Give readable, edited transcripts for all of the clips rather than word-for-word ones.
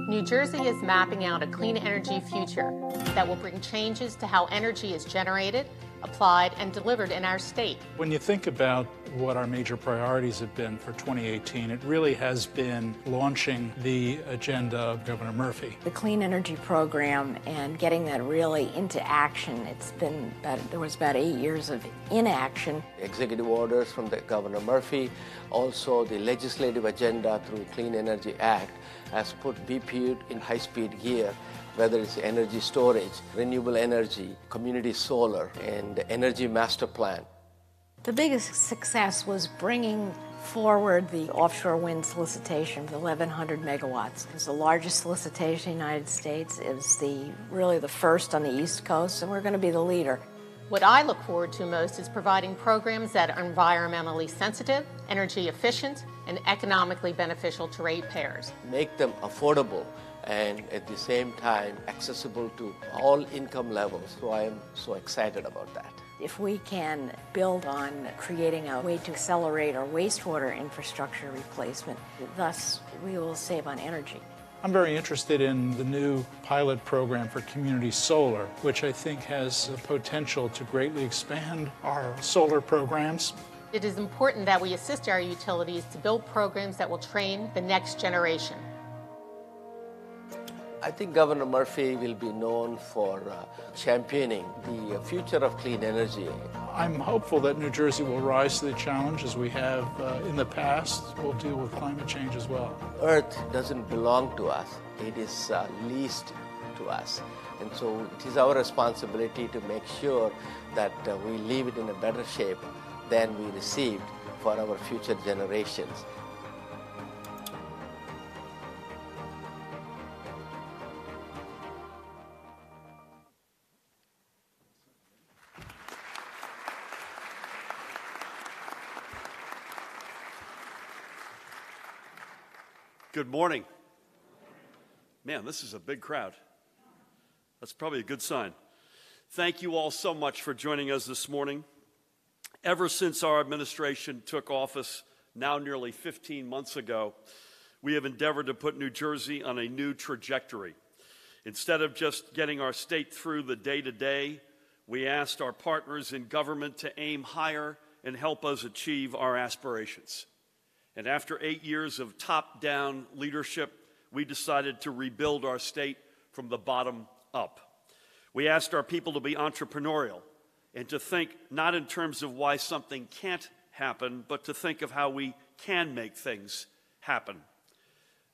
New Jersey is mapping out a clean energy future that will bring changes to how energy is generated, applied, and delivered in our state. When you think about what our major priorities have been for 2018, it really has been launching the agenda of Governor Murphy. The clean energy program and getting that really into action, there was about 8 years of inaction. Executive orders from the Governor Murphy, also the legislative agenda through Clean Energy Act has put BPU in high-speed gear, whether it's energy storage, renewable energy, community solar, and the energy master plan. The biggest success was bringing forward the offshore wind solicitation of 1,100 megawatts. It was the largest solicitation in the United States. It was really the first on the East Coast, and we're going to be the leader. What I look forward to most is providing programs that are environmentally sensitive, energy efficient, and economically beneficial to ratepayers. Make them affordable and at the same time accessible to all income levels. So I am so excited about that. If we can build on creating a way to accelerate our wastewater infrastructure replacement, thus we will save on energy. I'm very interested in the new pilot program for community solar, which I think has the potential to greatly expand our solar programs. It is important that we assist our utilities to build programs that will train the next generation. I think Governor Murphy will be known for championing the future of clean energy. I'm hopeful that New Jersey will rise to the challenge as we have in the past. We'll deal with climate change as well. Earth doesn't belong to us. It is leased to us. And so it is our responsibility to make sure that we leave it in a better shape than we received for our future generations. Good morning. Man, this is a big crowd. That's probably a good sign. Thank you all so much for joining us this morning. Ever since our administration took office, now nearly 15 months ago, we have endeavored to put New Jersey on a new trajectory. Instead of just getting our state through the day-to-day, we asked our partners in government to aim higher and help us achieve our aspirations. And after 8 years of top-down leadership, we decided to rebuild our state from the bottom up. We asked our people to be entrepreneurial and to think not in terms of why something can't happen, but to think of how we can make things happen.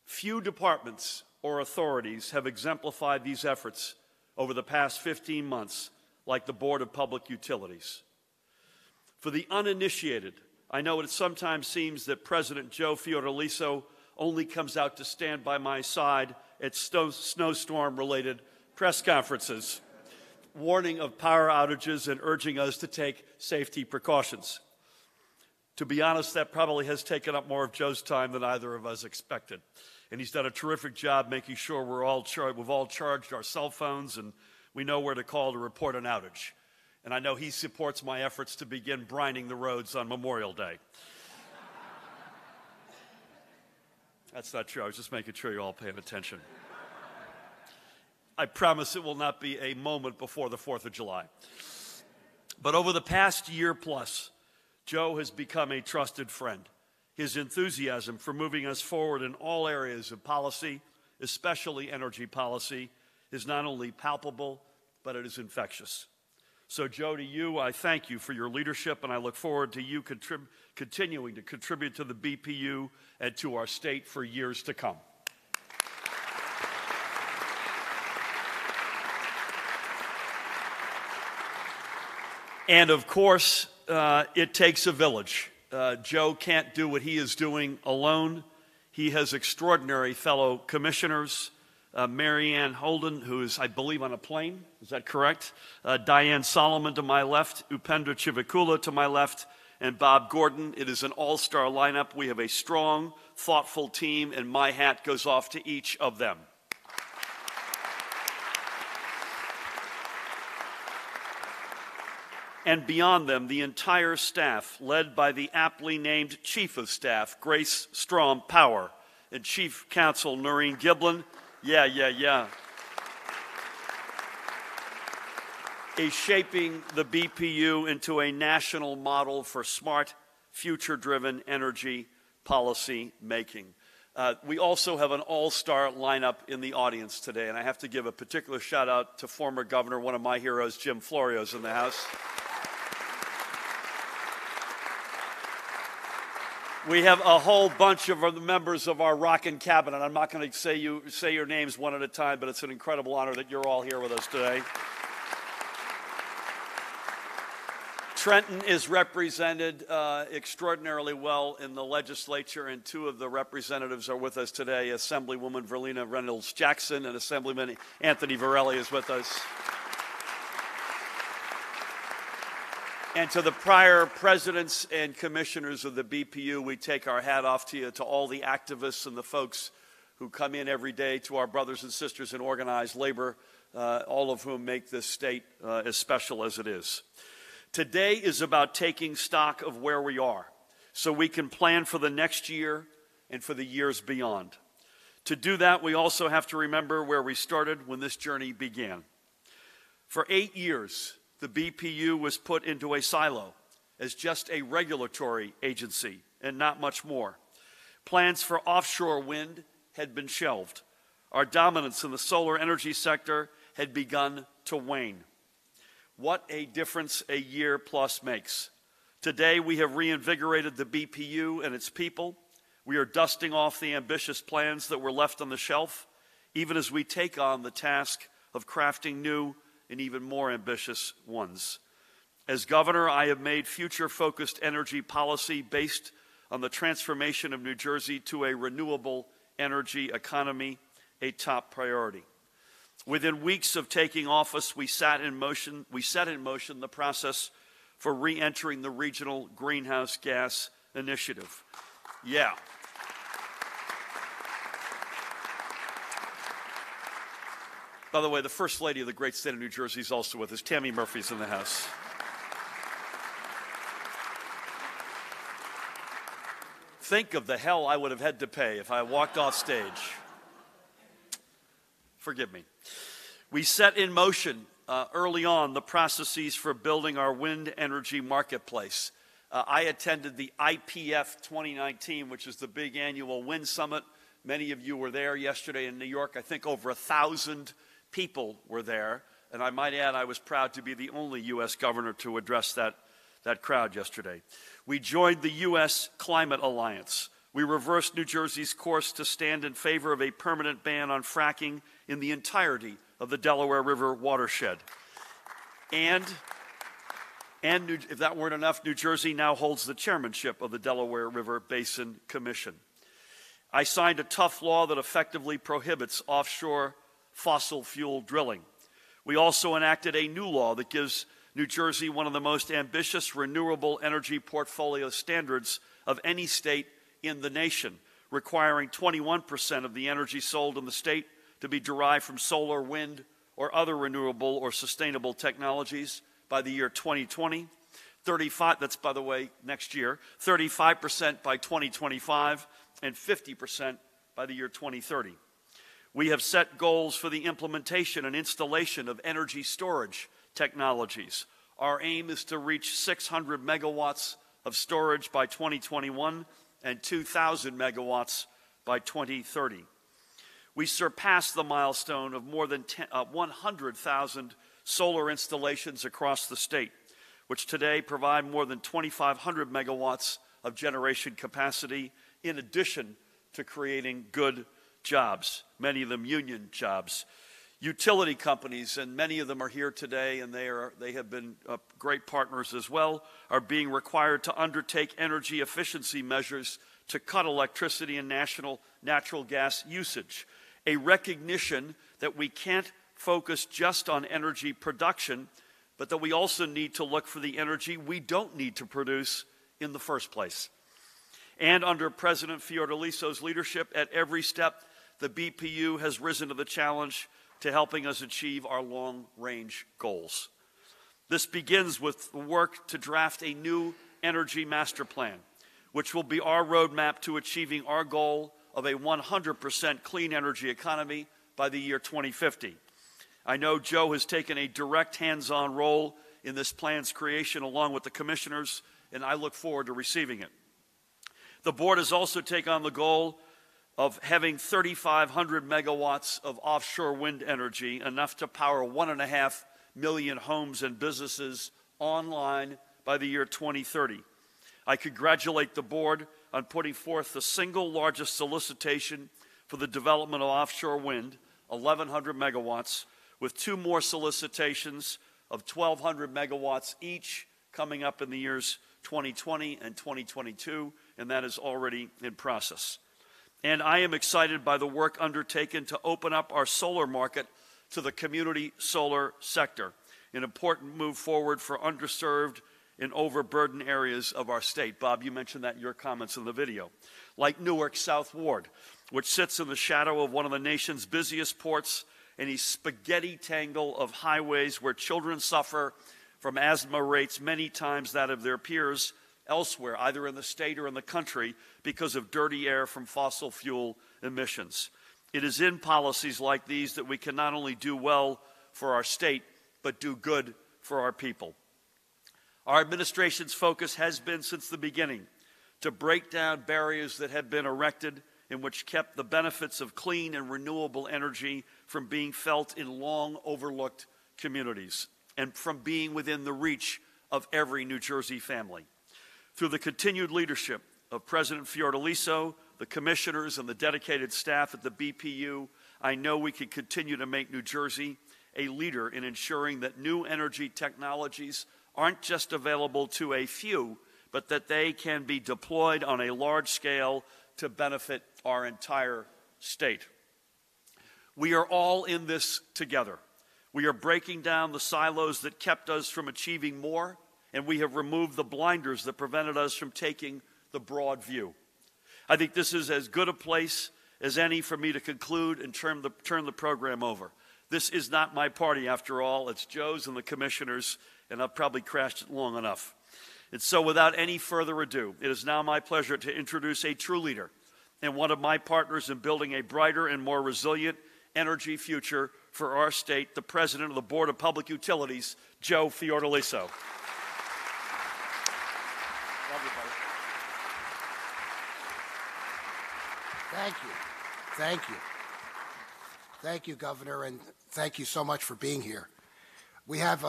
Few departments or authorities have exemplified these efforts over the past 15 months like the Board of Public Utilities. For the uninitiated, I know it sometimes seems that President Joe Fiordaliso only comes out to stand by my side at snowstorm-related press conferences, warning of power outages and urging us to take safety precautions. To be honest, that probably has taken up more of Joe's time than either of us expected. And he's done a terrific job making sure we've all charged our cell phones and we know where to call to report an outage. And I know he supports my efforts to begin brining the roads on Memorial Day. That's not true. I was just making sure you're all paying attention. I promise it will not be a moment before the 4th of July. But over the past year plus, Joe has become a trusted friend. His enthusiasm for moving us forward in all areas of policy, especially energy policy, is not only palpable, but it is infectious. So, Joe, to you, I thank you for your leadership, and I look forward to you continuing to contribute to the BPU and to our state for years to come. And, of course, it takes a village. Joe can't do what he is doing alone. He has extraordinary fellow commissioners, Mary Ann Holden, who is, I believe, on a plane. Is that correct? Diane Solomon to my left, Upendra Chivikula to my left, and Bob Gordon. It is an all-star lineup. We have a strong, thoughtful team, and my hat goes off to each of them. And beyond them, the entire staff, led by the aptly named Chief of Staff, Grace Strom Power, and Chief Counsel Noreen Giblin. Yeah. Is shaping the BPU into a national model for smart, future-driven energy policy making. We also have an all-star lineup in the audience today, and I have to give a particular shout-out to former governor, one of my heroes, Jim Florio's in the house. We have a whole bunch of the members of our rockin' cabinet. I'm not going to say your names one at a time, but it's an incredible honor that you're all here with us today. Trenton is represented extraordinarily well in the legislature, and two of the representatives are with us today. Assemblywoman Verlina Reynolds-Jackson and Assemblyman Anthony Varelli is with us. And to the prior presidents and commissioners of the BPU, we take our hat off to you, to all the activists and the folks who come in every day, to our brothers and sisters in organized labor, all of whom make this state as special as it is. Today is about taking stock of where we are so we can plan for the next year and for the years beyond. To do that, we also have to remember where we started when this journey began. For 8 years, the BPU was put into a silo as just a regulatory agency and not much more. Plans for offshore wind had been shelved. Our dominance in the solar energy sector had begun to wane. What a difference a year plus makes. Today, we have reinvigorated the BPU and its people. We are dusting off the ambitious plans that were left on the shelf, even as we take on the task of crafting new and even more ambitious ones. As governor, I have made future-focused energy policy based on the transformation of New Jersey to a renewable energy economy a top priority. Within weeks of taking office, we set in motion the process for re-entering the Regional Greenhouse Gas Initiative. Yeah. By the way, the First Lady of the great state of New Jersey is also with us. Tammy Murphy's in the house. Think of the hell I would have had to pay if I walked off stage. Forgive me. We set in motion early on the processes for building our wind energy marketplace. I attended the IPF 2019, which is the big annual wind summit. Many of you were there yesterday in New York. I think over 1,000 people were there. And I might add, I was proud to be the only U.S. governor to address that crowd yesterday. We joined the U.S. Climate Alliance. We reversed New Jersey's course to stand in favor of a permanent ban on fracking in the entirety of the Delaware River watershed. And if that weren't enough, New Jersey now holds the chairmanship of the Delaware River Basin Commission. I signed a tough law that effectively prohibits offshore fossil fuel drilling. We also enacted a new law that gives New Jersey one of the most ambitious renewable energy portfolio standards of any state in the nation, requiring 21% of the energy sold in the state to be derived from solar, wind, or other renewable or sustainable technologies by the year 2020. 35, that's by the way, next year, 35% by 2025, and 50% by the year 2030. We have set goals for the implementation and installation of energy storage technologies. Our aim is to reach 600 megawatts of storage by 2021 and 2,000 megawatts by 2030. We surpassed the milestone of more than 100,000 solar installations across the state, which today provide more than 2,500 megawatts of generation capacity, in addition to creating good jobs, many of them union jobs. Utility companies, and many of them are here today, and they have been great partners as well, are being required to undertake energy efficiency measures to cut electricity and natural gas usage. A recognition that we can't focus just on energy production, but that we also need to look for the energy we don't need to produce in the first place. And under President Fiordaliso's leadership, at every step, the BPU has risen to the challenge to helping us achieve our long-range goals. This begins with the work to draft a new energy master plan, which will be our roadmap to achieving our goal of a 100% clean energy economy by the year 2050. I know Joe has taken a direct hands-on role in this plan's creation along with the commissioners, and I look forward to receiving it. The board has also taken on the goal of having 3,500 megawatts of offshore wind energy, enough to power 1.5 million homes and businesses online by the year 2030. I congratulate the board on putting forth the single largest solicitation for the development of offshore wind, 1,100 megawatts, with 2 more solicitations of 1,200 megawatts each coming up in the years 2020 and 2022, and that is already in process. And I am excited by the work undertaken to open up our solar market to the community solar sector, an important move forward for underserved and overburdened areas of our state. Bob, you mentioned that in your comments in the video. Like Newark's South Ward, which sits in the shadow of one of the nation's busiest ports and a spaghetti tangle of highways where children suffer from asthma rates many times that of their peers elsewhere, either in the state or in the country, because of dirty air from fossil fuel emissions. It is in policies like these that we can not only do well for our state, but do good for our people. Our administration's focus has been since the beginning to break down barriers that have been erected and which kept the benefits of clean and renewable energy from being felt in long overlooked communities and from being within the reach of every New Jersey family. Through the continued leadership of President Fiordaliso, the commissioners, and the dedicated staff at the BPU, I know we can continue to make New Jersey a leader in ensuring that new energy technologies aren't just available to a few, but that they can be deployed on a large scale to benefit our entire state. We are all in this together. We are breaking down the silos that kept us from achieving more, and we have removed the blinders that prevented us from taking the broad view. I think this is as good a place as any for me to conclude and turn the program over. This is not my party, after all. It's Joe's and the commissioners, and I've probably crashed it long enough. And so without any further ado, it is now my pleasure to introduce a true leader and one of my partners in building a brighter and more resilient energy future for our state, the President of the Board of Public Utilities, Joe Fiordaliso. Love you, buddy. Thank you. Thank you. Thank you, Governor, and thank you so much for being here. We have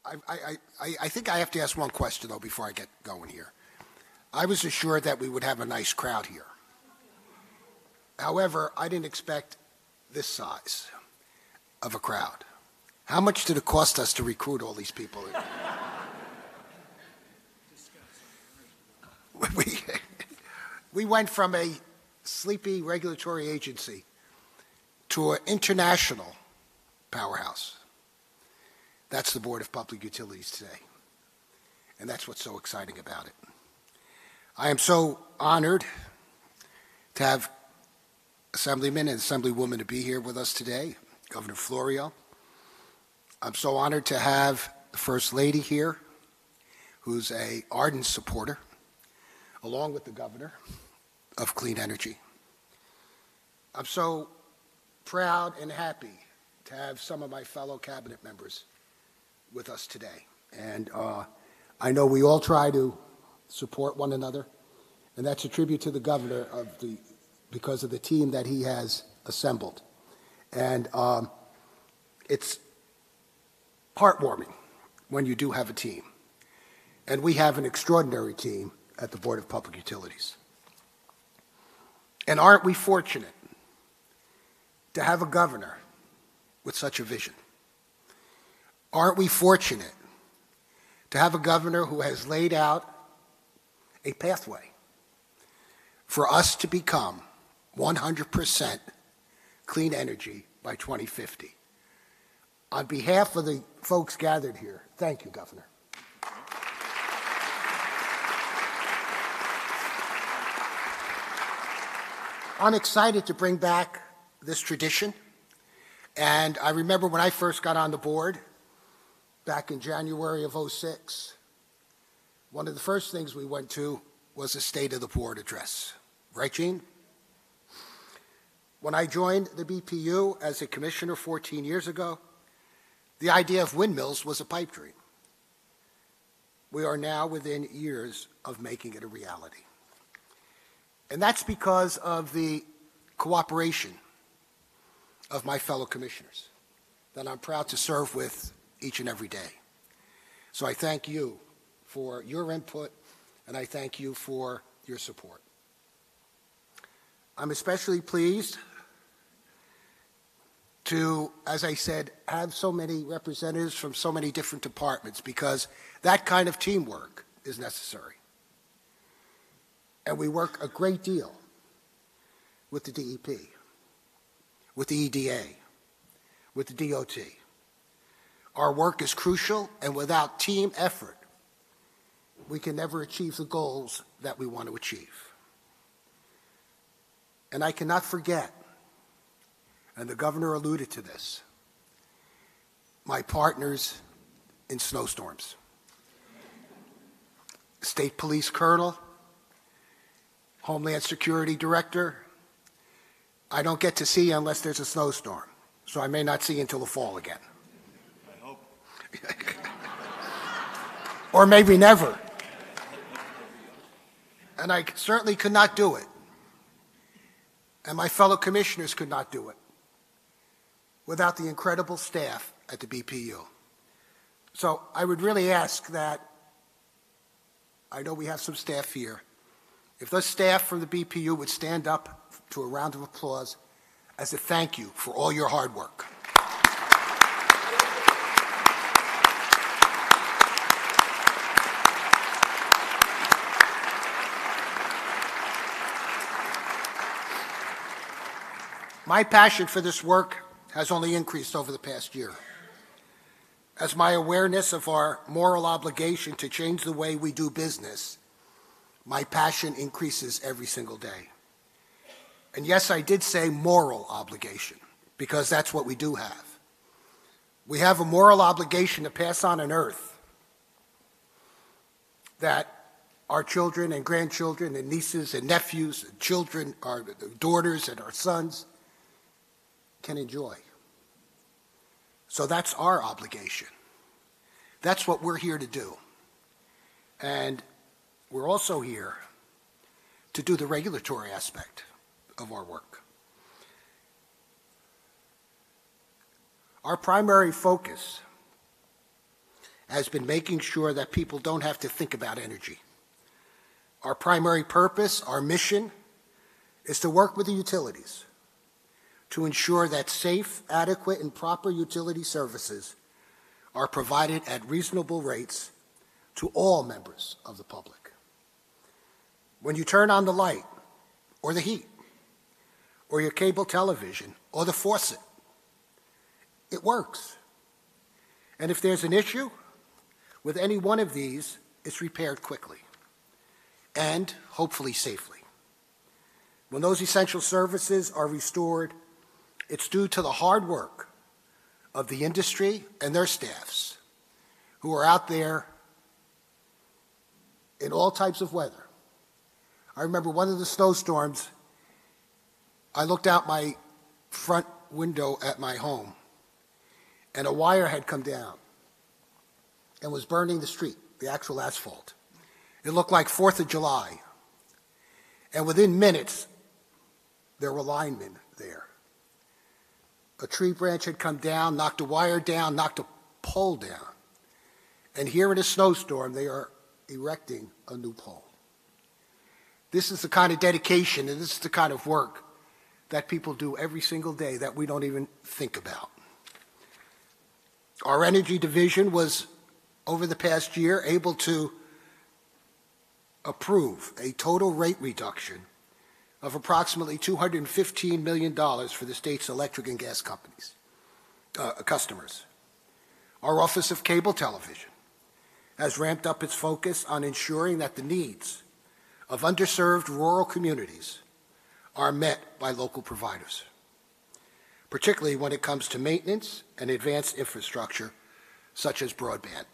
I think I have to ask one question, though, before I get going here. I was assured that we would have a nice crowd here. However, I didn't expect this size of a crowd. How much did it cost us to recruit all these people? We went from a sleepy regulatory agency to an international powerhouse. That's the Board of Public Utilities today. And that's what's so exciting about it. I am so honored to have Assemblyman and Assemblywoman to be here with us today, Governor Florio. I'm so honored to have the First Lady here, who's an ardent supporter, along with the Governor, of clean energy. I'm so proud and happy to have some of my fellow cabinet members with us today. And I know we all try to support one another, and that's a tribute to the Governor because of the team that he has assembled. And it's heartwarming when you do have a team. And we have an extraordinary team at the Board of Public Utilities. And aren't we fortunate to have a governor with such a vision? Aren't we fortunate to have a governor who has laid out a pathway for us to become 100% clean energy by 2050? On behalf of the folks gathered here, thank you, Governor. I'm excited to bring back this tradition. And I remember when I first got on the board back in January of '06, one of the first things we went to was a State of the Board address. Right, Gene? When I joined the BPU as a commissioner 14 years ago, the idea of windmills was a pipe dream. We are now within years of making it a reality. And that's because of the cooperation of my fellow commissioners that I'm proud to serve with each and every day. So I thank you for your input, and I thank you for your support. I'm especially pleased to, as I said, have so many representatives from so many different departments, because that kind of teamwork is necessary. And we work a great deal with the DEP, with the EDA, with the DOT. Our work is crucial, and without team effort, we can never achieve the goals that we want to achieve. And I cannot forget, and the governor alluded to this, my partners in snowstorms. State Police Colonel, Homeland Security Director. I don't get to see you unless there's a snowstorm, so I may not see you until the fall again. I hope. Or maybe never. And I certainly could not do it, and my fellow commissioners could not do it, without the incredible staff at the BPU. So I would really ask that, I know we have some staff here, if the staff from the BPU would stand up to a round of applause as a thank you for all your hard work. My passion for this work has only increased over the past year, as my awareness of our moral obligation to change the way we do business, my passion increases every single day. And yes, I did say moral obligation, because that's what we do have. We have a moral obligation to pass on an earth that our children and grandchildren and nieces and nephews and children, our daughters and our sons can enjoy. So that's our obligation. That's what we're here to do. And we're also here to do the regulatory aspect of our work. Our primary focus has been making sure that people don't have to think about energy. Our primary purpose, our mission, is to work with the utilities to ensure that safe, adequate, and proper utility services are provided at reasonable rates to all members of the public. When you turn on the light, or the heat, or your cable television, or the faucet, it works. And if there's an issue with any one of these, it's repaired quickly and hopefully safely. When those essential services are restored, it's due to the hard work of the industry and their staffs who are out there in all types of weather. I remember one of the snowstorms, I looked out my front window at my home, and a wire had come down and was burning the street, the actual asphalt. It looked like 4th of July. And within minutes, there were linemen there. A tree branch had come down, knocked a wire down, knocked a pole down. And here in a snowstorm, they are erecting a new pole. This is the kind of dedication and this is the kind of work that people do every single day that we don't even think about. Our energy division was, over the past year, able to approve a total rate reduction of approximately $215 million for the state's electric and gas companies, customers. Our Office of Cable Television has ramped up its focus on ensuring that the needs of underserved rural communities are met by local providers, particularly when it comes to maintenance and advanced infrastructure such as broadband.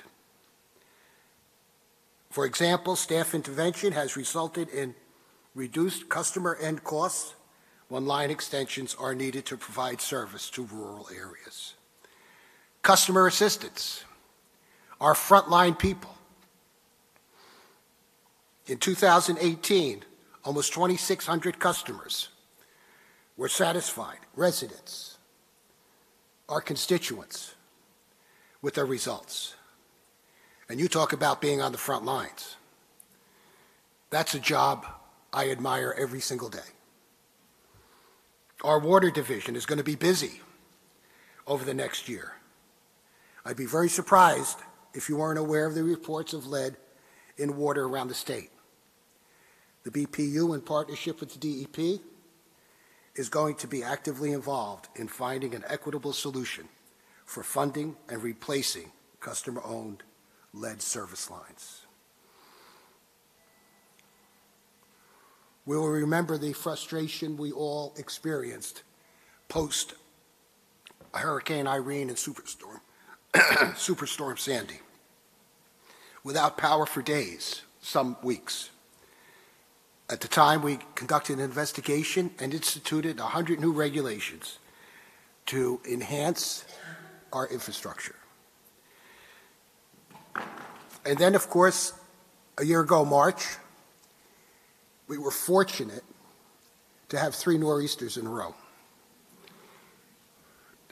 For example, staff intervention has resulted in reduced customer end costs when line extensions are needed to provide service to rural areas. Customer assistance, our frontline people. In 2018, almost 2,600 customers were satisfied, residents, our constituents, with their results. And you talk about being on the front lines. That's a job I admire every single day. Our water division is going to be busy over the next year. I'd be very surprised if you weren't aware of the reports of lead in water around the state. The BPU, in partnership with the DEP, is going to be actively involved in finding an equitable solution for funding and replacing customer-owned lead service lines. We will remember the frustration we all experienced post Hurricane Irene and Superstorm Sandy. Without power for days, some weeks. At the time, we conducted an investigation and instituted 100 new regulations to enhance our infrastructure. And then, of course, a year ago, March, we were fortunate to have 3 nor'easters in a row.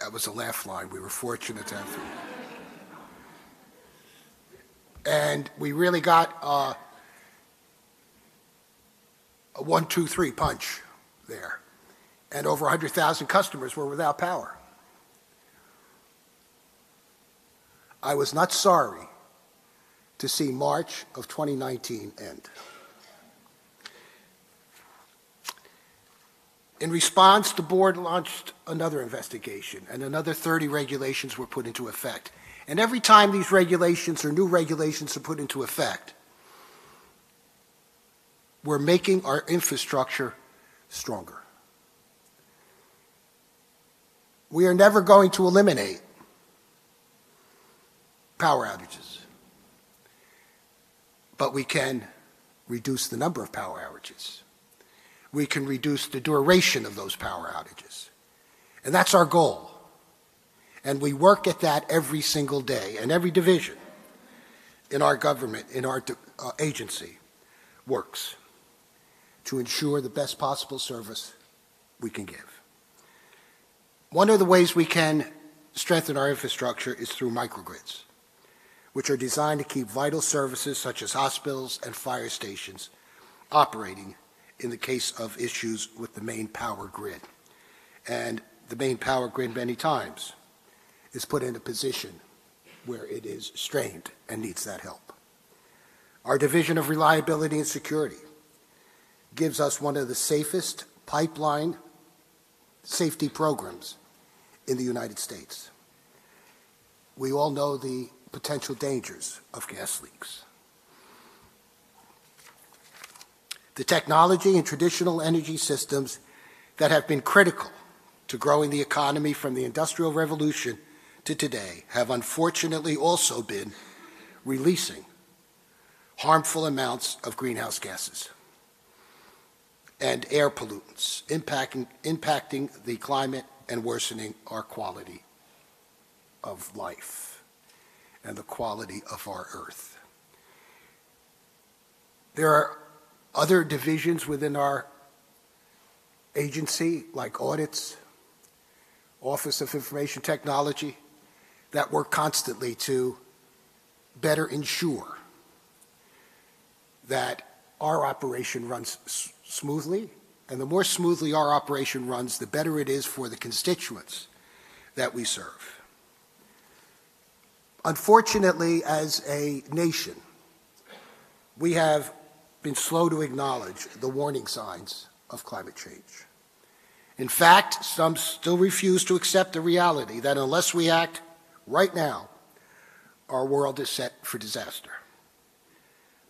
That was a laugh line. We were fortunate to have 3. And we really got a 1, 2, 3 punch there. And over 100,000 customers were without power. I was not sorry to see March of 2019 end. In response, the board launched another investigation, and another 30 regulations were put into effect. And every time these regulations or new regulations are put into effect, we're making our infrastructure stronger. We are never going to eliminate power outages, but we can reduce the number of power outages. We can reduce the duration of those power outages. And that's our goal. And we work at that every single day, and every division in our government, in our agency, works to ensure the best possible service we can give. One of the ways we can strengthen our infrastructure is through microgrids, which are designed to keep vital services such as hospitals and fire stations operating in the case of issues with the main power grid. And the main power grid many times is put in a position where it is strained and needs that help. Our Division of Reliability and Security gives us one of the safest pipeline safety programs in the United States. We all know the potential dangers of gas leaks. The technology and traditional energy systems that have been critical to growing the economy from the Industrial Revolution to today have unfortunately also been releasing harmful amounts of greenhouse gases and air pollutants, impacting the climate and worsening our quality of life and the quality of our earth. There are other divisions within our agency, like audits, Office of Information Technology, that work constantly to better ensure that our operation runs smoothly, and the more smoothly our operation runs, the better it is for the constituents that we serve. Unfortunately, as a nation, we have been slow to acknowledge the warning signs of climate change. In fact, some still refuse to accept the reality that unless we act right now, our world is set for disaster.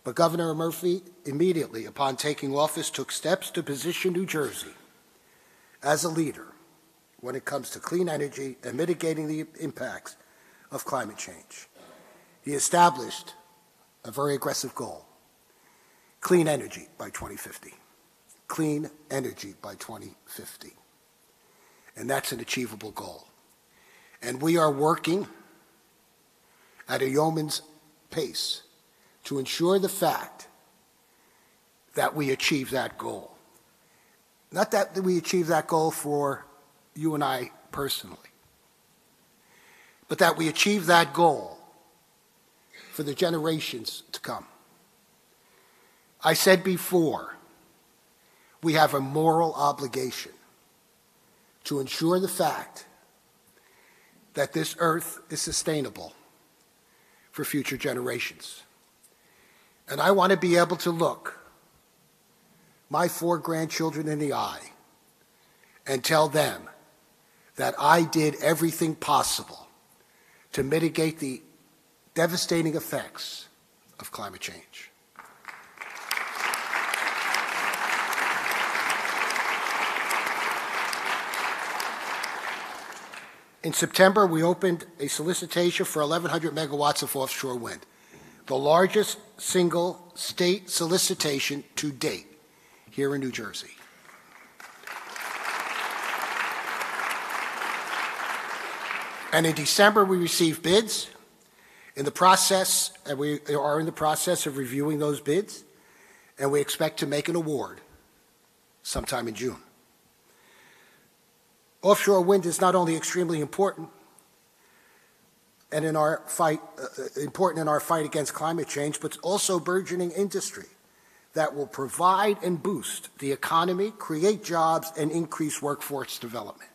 But Governor Murphy, immediately upon taking office, took steps to position New Jersey as a leader when it comes to clean energy and mitigating the impacts of climate change. He established a very aggressive goal clean energy by 2050. Clean energy by 2050. And that's an achievable goal. And we are working at a yeoman's pace to ensure the fact that we achieve that goal. Not that we achieve that goal for you and I personally, but that we achieve that goal for the generations to come. I said before, we have a moral obligation to ensure the fact that this earth is sustainable for future generations. And I want to be able to look my 4 grandchildren in the eye and tell them that I did everything possible to mitigate the devastating effects of climate change. In September, we opened a solicitation for 1,100 megawatts of offshore wind, the largest single state solicitation to date here in New Jersey. And in December, we received bids. We are in the process of reviewing those bids, and we expect to make an award sometime in June. Offshore wind is not only extremely important and important in our fight against climate change, but it's also a burgeoning industry that will provide and boost the economy, create jobs, and increase workforce development.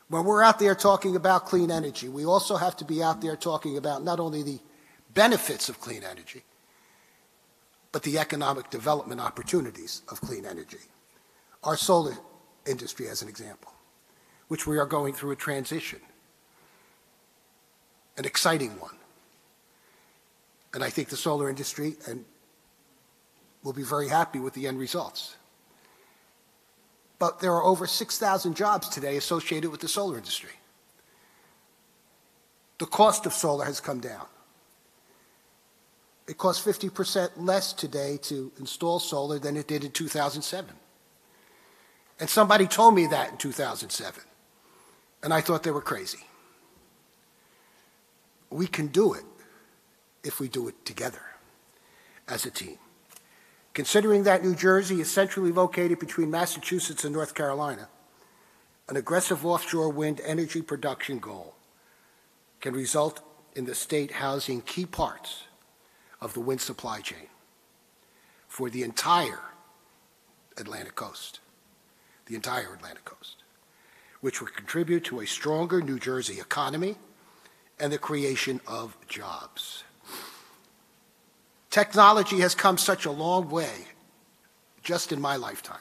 When we're out there talking about clean energy, we also have to be out there talking about not only the benefits of clean energy, but the economic development opportunities of clean energy. Our solar industry, as an example, which we are going through a transition, an exciting one. And I think the solar industry will be very happy with the end results. But there are over 6,000 jobs today associated with the solar industry. The cost of solar has come down. It costs 50% less today to install solar than it did in 2007. And somebody told me that in 2007, and I thought they were crazy. We can do it if we do it together as a team. Considering that New Jersey is centrally located between Massachusetts and North Carolina, an aggressive offshore wind energy production goal can result in the state housing key parts of the wind supply chain for the entire Atlantic coast, which would contribute to a stronger New Jersey economy and the creation of jobs. Technology has come such a long way just in my lifetime.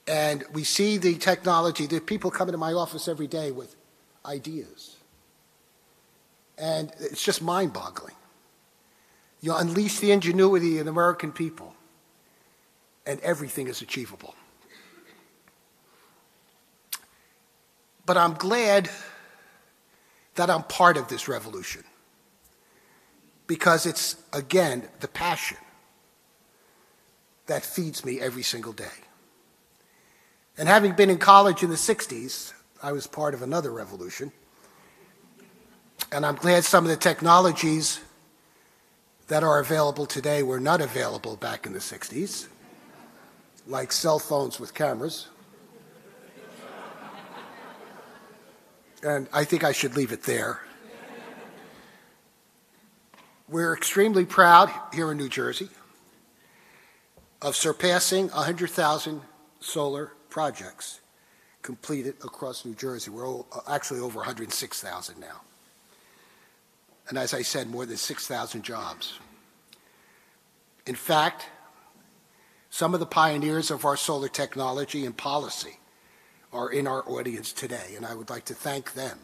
And we see the technology, the people come into my office every day with ideas. And it's just mind-boggling. You unleash the ingenuity of the American people, and everything is achievable. But I'm glad that I'm part of this revolution, because it's, again, the passion that feeds me every single day. And having been in college in the 60s, I was part of another revolution. And I'm glad some of the technologies that are available today were not available back in the 60s, like cell phones with cameras. And I think I should leave it there. We're extremely proud here in New Jersey of surpassing 100,000 solar projects completed across New Jersey. We're actually over 106,000 now. And as I said, more than 6,000 jobs. In fact, some of the pioneers of our solar technology and policy are in our audience today, and I would like to thank them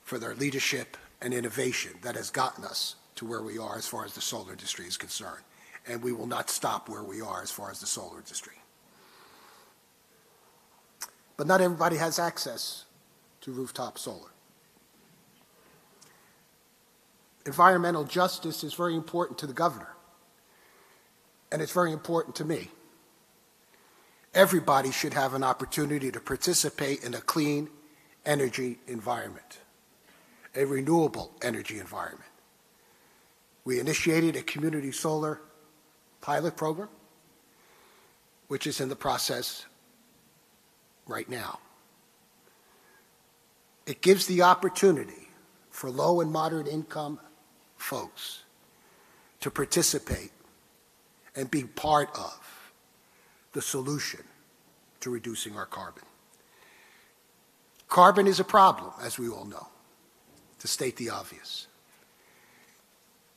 for their leadership and innovation that has gotten us to where we are as far as the solar industry is concerned. And we will not stop where we are as far as the solar industry. But not everybody has access to rooftop solar. environmental justice is very important to the governor, and it's very important to me. Everybody should have an opportunity to participate in a clean energy environment, a renewable energy environment. We initiated a community solar pilot program, which is in the process right now. It gives the opportunity for low and moderate income folks to participate and be part of the solution to reducing our carbon. Carbon is a problem, as we all know, to state the obvious.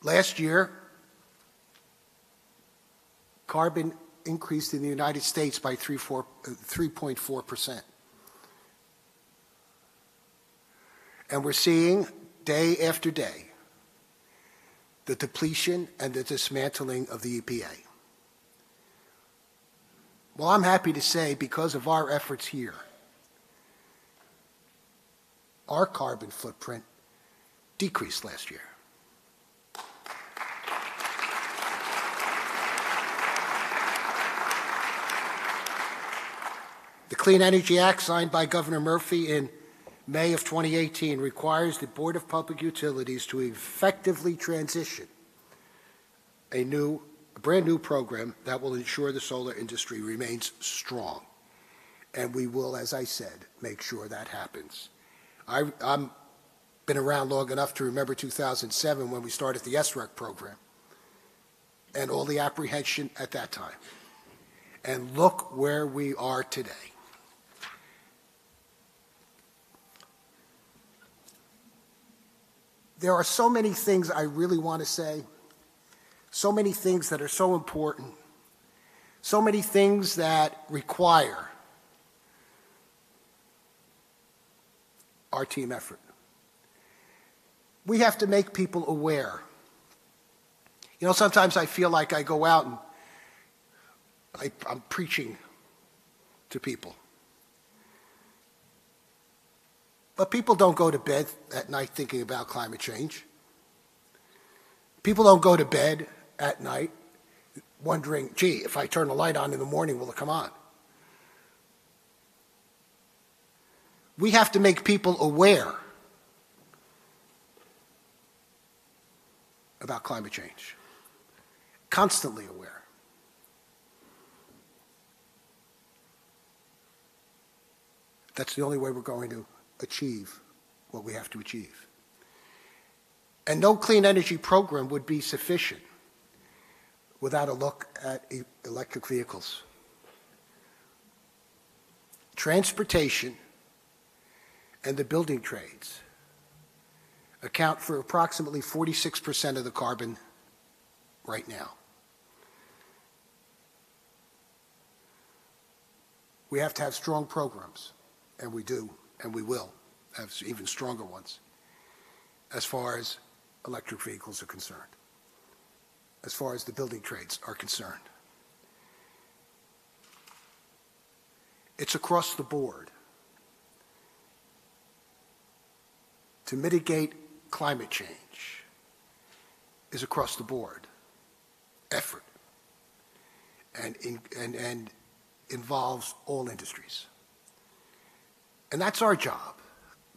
Last year, carbon increased in the United States by 3.4%. And we're seeing day after day the depletion and the dismantling of the EPA. Well, I'm happy to say, because of our efforts here, our carbon footprint decreased last year. The Clean Energy Act, signed by Governor Murphy in May of 2018, requires the Board of Public Utilities to effectively transition a brand new program that will ensure the solar industry remains strong. And we will, as I said, make sure that happens. I've been around long enough to remember 2007 when we started the SREC program and all the apprehension at that time. And look where we are today. There are so many things I really want to say, so many things that are so important, so many things that require our team effort. We have to make people aware. You know, sometimes I feel like I go out and I'm preaching to people. But people don't go to bed at night thinking about climate change. People don't go to bed at night wondering, gee, if I turn the light on in the morning, will it come on? We have to make people aware about climate change, constantly aware. That's the only way we're going to achieve what we have to achieve. And no clean energy program would be sufficient without a look at electric vehicles. Transportation and the building trades account for approximately 46% of the carbon right now. We have to have strong programs, and we do, and we will have even stronger ones as far as electric vehicles are concerned, as far as the building trades are concerned. It's across the board. To mitigate climate change is across the board effort and involves all industries. And that's our job,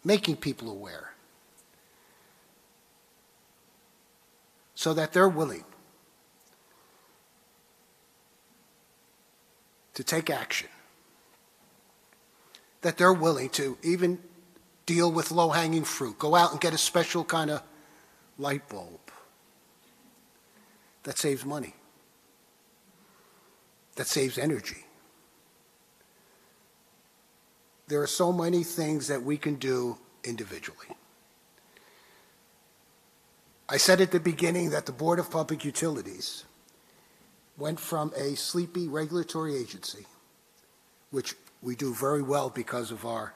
making people aware so that they're willing to take action, that they're willing to even deal with low-hanging fruit, go out and get a special kind of light bulb that saves money, that saves energy. There are so many things that we can do individually. I said at the beginning that the Board of Public Utilities went from a sleepy regulatory agency, which we do very well because of our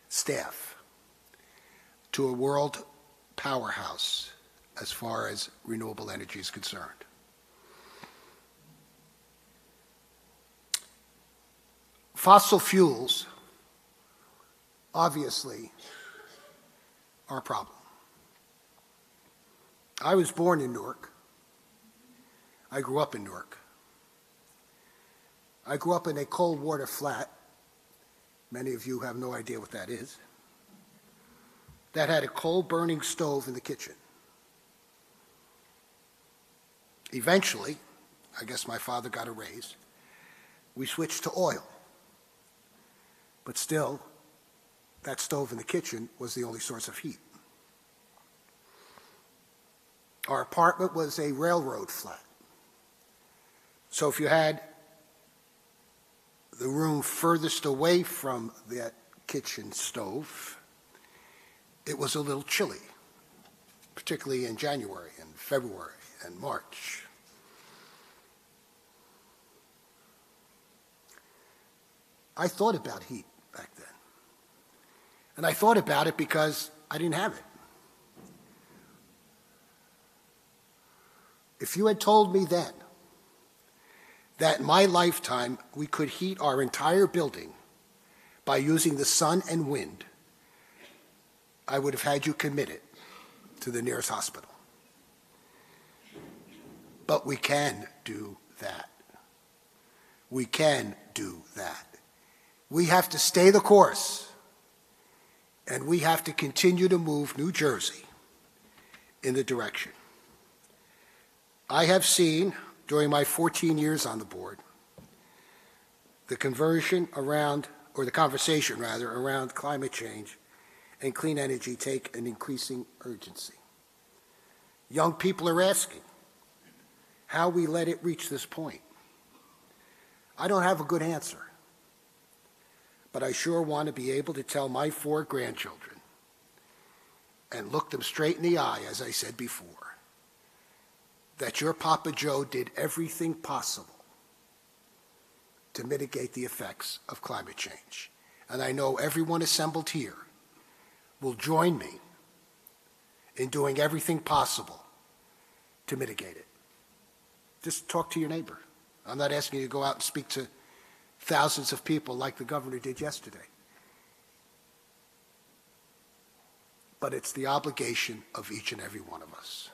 staff, to a world powerhouse as far as renewable energy is concerned. Fossil fuels, obviously, are a problem. I was born in Newark. I grew up in Newark. I grew up in a cold water flat. Many of you have no idea what that is. That had a coal burning stove in the kitchen. Eventually, I guess my father got a raise, we switched to oil. But still, that stove in the kitchen was the only source of heat. Our apartment was a railroad flat. So if you had the room furthest away from that kitchen stove, it was a little chilly, particularly in January and February and March. I thought about heat back then. And I thought about it because I didn't have it. If you had told me then that in my lifetime we could heat our entire building by using the sun and wind, I would have had you committed to the nearest hospital. But we can do that. We can do that. We have to stay the course, and we have to continue to move New Jersey in the direction. I have seen, during my 14 years on the board, the conversation around climate change and clean energy take an increasing urgency. Young people are asking how we let it reach this point. I don't have a good answer, but I sure want to be able to tell my 4 grandchildren and look them straight in the eye, as I said before, that your Papa Joe did everything possible to mitigate the effects of climate change. And I know everyone assembled here will join me in doing everything possible to mitigate it. Just talk to your neighbor. I'm not asking you to go out and speak to thousands of people like the governor did yesterday. But it's the obligation of each and every one of us.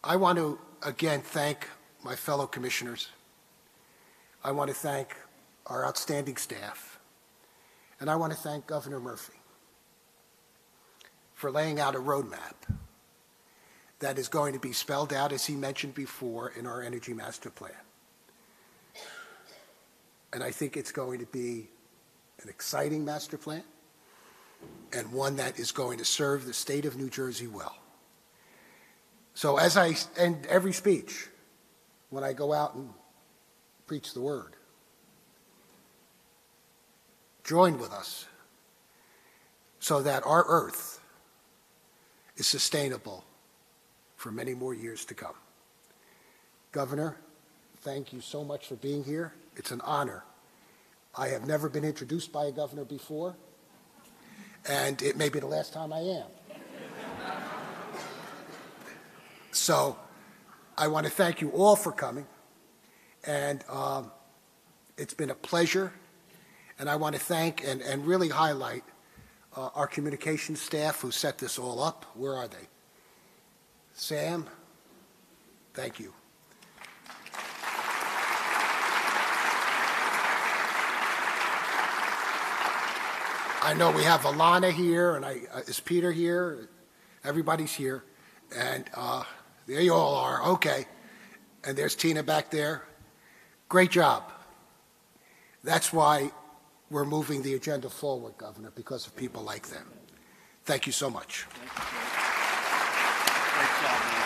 I want to, again, thank my fellow commissioners. I want to thank our outstanding staff. And I want to thank Governor Murphy for laying out a roadmap that is going to be spelled out, as he mentioned before, in our Energy Master Plan. And I think it's going to be an exciting master plan and one that is going to serve the state of New Jersey well. So as I end every speech, when I go out and preach the word, join with us so that our earth is sustainable for many more years to come. Governor, thank you so much for being here. It's an honor. I have never been introduced by a governor before, and it may be the last time I am. So I want to thank you all for coming, and it's been a pleasure. And I want to thank and really highlight our communications staff who set this all up. Where are they? Sam, thank you. I know we have Alana here, and is Peter here? Everybody's here. And there you all are. Okay. And there's Tina back there. Great job. That's why we're moving the agenda forward, Governor, because of people like them. Thank you so much. Great job, man.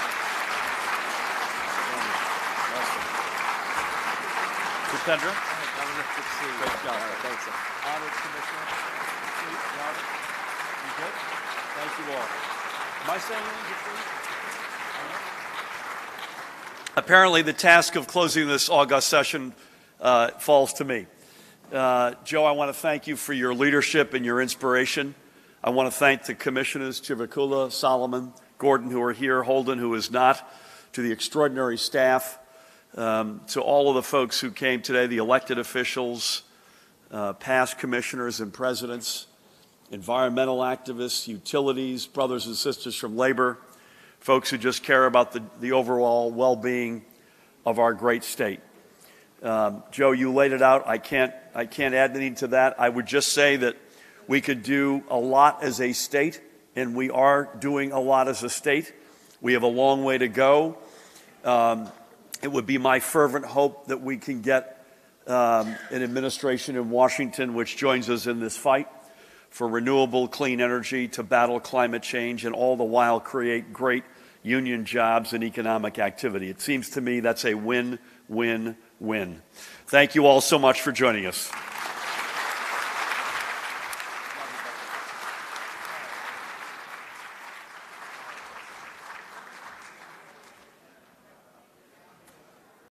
Jitendra? Governor, good to see you. Great job. Thanks, sir. Honored Commissioner. Robert, you good? Thank you all. Am I saying anything? Apparently, the task of closing this august session falls to me. Joe, I want to thank you for your leadership and your inspiration. I want to thank the commissioners, Chivakula, Solomon, Gordon, who are here, Holden, who is not, to the extraordinary staff, to all of the folks who came today, the elected officials, past commissioners and presidents, environmental activists, utilities, brothers and sisters from labor, folks who just care about the overall well-being of our great state. Joe, you laid it out. I can't add anything to that. I would just say that we could do a lot as a state, and we are doing a lot as a state. We have a long way to go. It would be my fervent hope that we can get an administration in Washington which joins us in this fight for renewable, clean energy to battle climate change and all the while create great union jobs and economic activity. It seems to me that's a win-win-win. Thank you all so much for joining us.